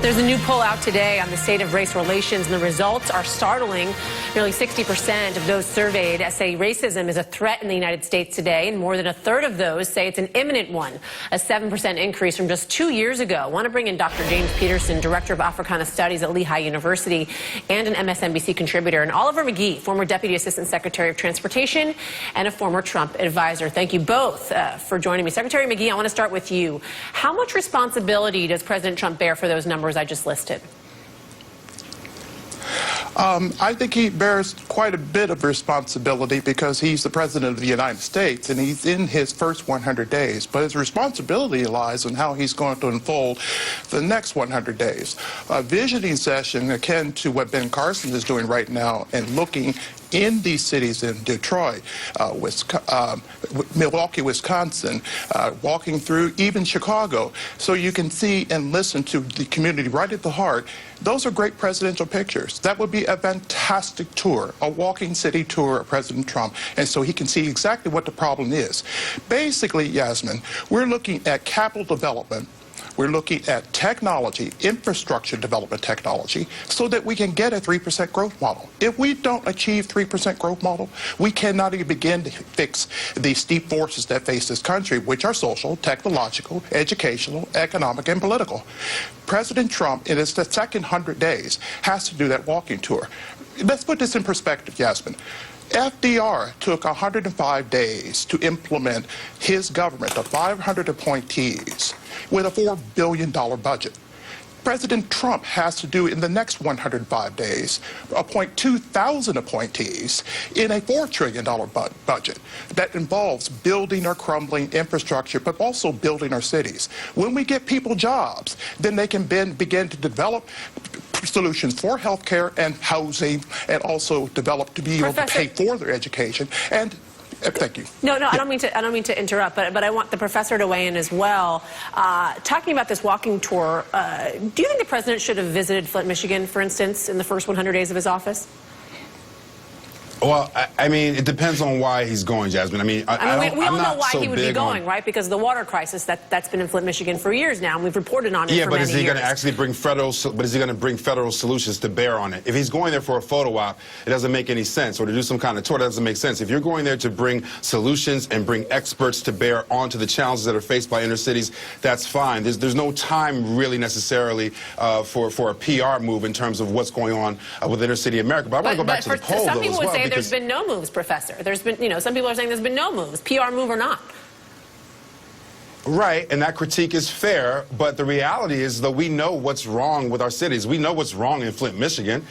There's a new poll out today on the state of race relations, and the results are startling. Nearly 60% of those surveyed say racism is a threat in the United States today, and more than a third of those say it's an imminent one, a 7% increase from just 2 years ago. I want to bring in Dr. James Peterson, Director of Africana Studies at Lehigh University and an MSNBC contributor, and Oliver McGee, former Deputy Assistant Secretary of Transportation and a former Trump advisor. Thank you both for joining me. Secretary McGee, I want to start with you. How much responsibility does President Trump bear for those numbers I just listed? I think he bears quite a bit of responsibility because he's the president of the United States and he's in his first 100 days. But his responsibility lies on how he's going to unfold the next 100 days. A visioning session akin to what Ben Carson is doing right now and looking in these cities in Detroit, Milwaukee, Wisconsin, walking through even Chicago, so you can see and listen to the community right at the heart. Those are great presidential pictures. That would be a fantastic tour, a walking city tour of President Trump, and so he can see exactly what the problem is. Basically, Yasmin, we're looking at capital development. We're looking at technology, infrastructure development technology, so that we can get a 3% growth model. If we don't achieve 3% growth model, we cannot even begin to fix the steep forces that face this country, which are social, technological, educational, economic, and political. President Trump, in his second 100 days, has to do that walking tour. Let's put this in perspective, Yasmin. FDR took 105 days to implement his government of 500 appointees with a $4 billion budget. President Trump has to do in the next 105 days, appoint 2,000 appointees in a $4 trillion budget that involves building our crumbling infrastructure, but also building our cities. When we get people jobs, then they can begin to develop solutions for health care and housing, and also develop to be able to pay for their education. And thank you. No, I don't mean to interrupt, but I want the professor to weigh in as well. Talking about this walking tour, do you think the president should have visited Flint, Michigan, for instance, in the first 100 days of his office? Well, I mean, it depends on why he's going, Jasmine. I mean, we all know why he would be going, right? Because of the water crisis that's been in Flint, Michigan for years now, and we've reported on it for many years. Yeah, but is he going to actually bring federal? But is he going to bring federal solutions to bear on it? If he's going there for a photo op, it doesn't make any sense. Or to do some kind of tour, that doesn't make sense. If you're going there to bring solutions and bring experts to bear onto the challenges that are faced by inner cities, that's fine. There's no time really necessarily for a PR move in terms of what's going on with inner city America. But I want to go back to the poll, some though, people as well. Say there's been no moves, Professor. There's been, some people are saying there's been no moves, PR move or not. Right, and that critique is fair, but the reality is, though, we know what's wrong with our cities. We know what's wrong in Flint, Michigan.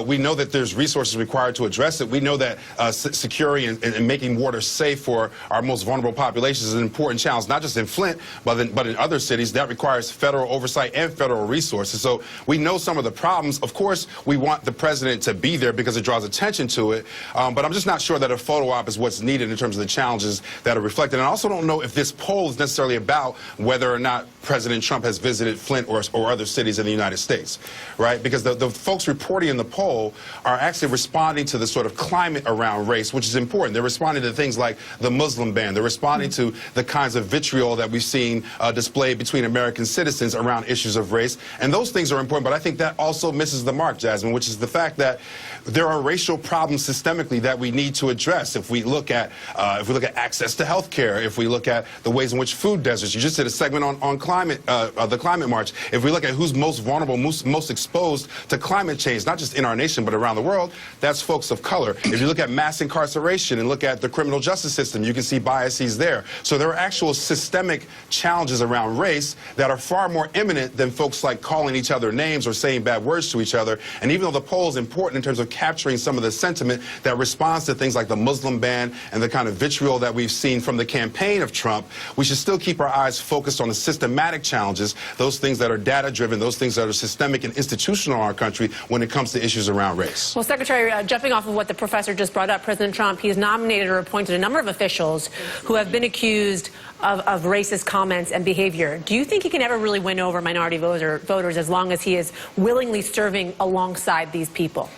We know that there's resources required to address it. We know that security and making water safe for our most vulnerable populations is an important challenge, not just in Flint, but in other cities. That requires federal oversight and federal resources. So we know some of the problems. Of course, we want the president to be there because it draws attention to it, but I'm just not sure that a photo op is what's needed in terms of the challenges that are reflected. And I also don't know if this poll is necessarily about whether or not President Trump has visited Flint or other cities in the United States, right? Because the folks reporting in the poll are actually responding to the sort of climate around race, which is important. They're responding to things like the Muslim ban. They're responding to the kinds of vitriol that we've seen displayed between American citizens around issues of race. And those things are important, but I think that also misses the mark, Jasmine, which is the fact that there are racial problems systemically that we need to address. If we look at access to health care, if we look at the ways in which food deserts, you just did a segment on climate, the climate march. If we look at who's most vulnerable, most exposed to climate change, not just in our nation, but around the world, that's folks of color. If you look at mass incarceration and look at the criminal justice system, you can see biases there. So there are actual systemic challenges around race that are far more imminent than folks like calling each other names or saying bad words to each other. And even though the poll is important in terms of capturing some of the sentiment that responds to things like the Muslim ban and the kind of vitriol that we've seen from the campaign of Trump, we should still keep our eyes focused on the systematic challenges, those things that are data-driven, those things that are systemic and institutional in our country when it comes to issues around race. Well, Secretary, jumping off of what the professor just brought up, President Trump, he has nominated or appointed a number of officials who have been accused of racist comments and behavior. Do you think he can ever really win over minority voters as long as he is willingly serving alongside these people?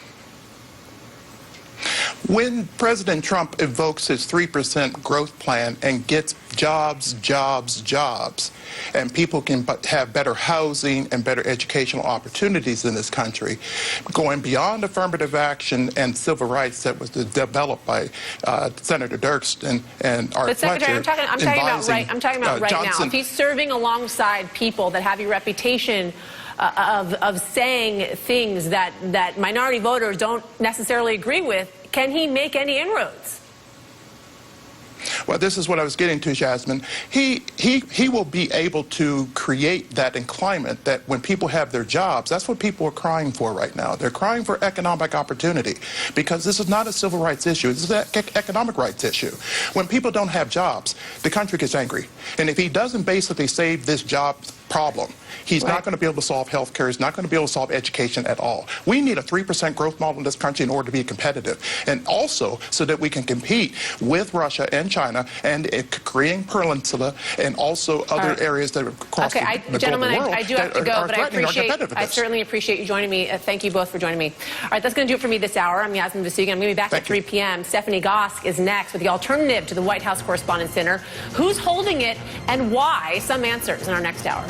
When President Trump evokes his 3% growth plan and gets jobs, jobs, jobs, and people can have better housing and better educational opportunities in this country, going beyond affirmative action and civil rights that was developed by Senator Dirksen and Art but Secretary, Fletcher. I'm talking about right Johnson. now. If he's serving alongside people that have a reputation of saying things that minority voters don't necessarily agree with, can he make any inroads? Well, this is what I was getting to, Jasmine. He will be able to create that climate that when people have their jobs, that's what people are crying for right now. They're crying for economic opportunity because this is not a civil rights issue. This is an economic rights issue. When people don't have jobs, the country gets angry. And if he doesn't basically save this job problem, he's not going to be able to solve health care. He's not going to be able to solve education at all. We need a 3% growth model in this country in order to be competitive. And also so that we can compete with Russia and China and Korean Peninsula and also other areas that are across the gentlemen, global world I do have to go, but I certainly appreciate you joining me. Thank you both for joining me. All right, that's going to do it for me this hour. I'm Yasmin Vasugian. I'm going to be back at 3 p.m. Stephanie Gosk is next with the alternative to the White House Correspondents' Dinner. Who's holding it and why? Some answers in our next hour.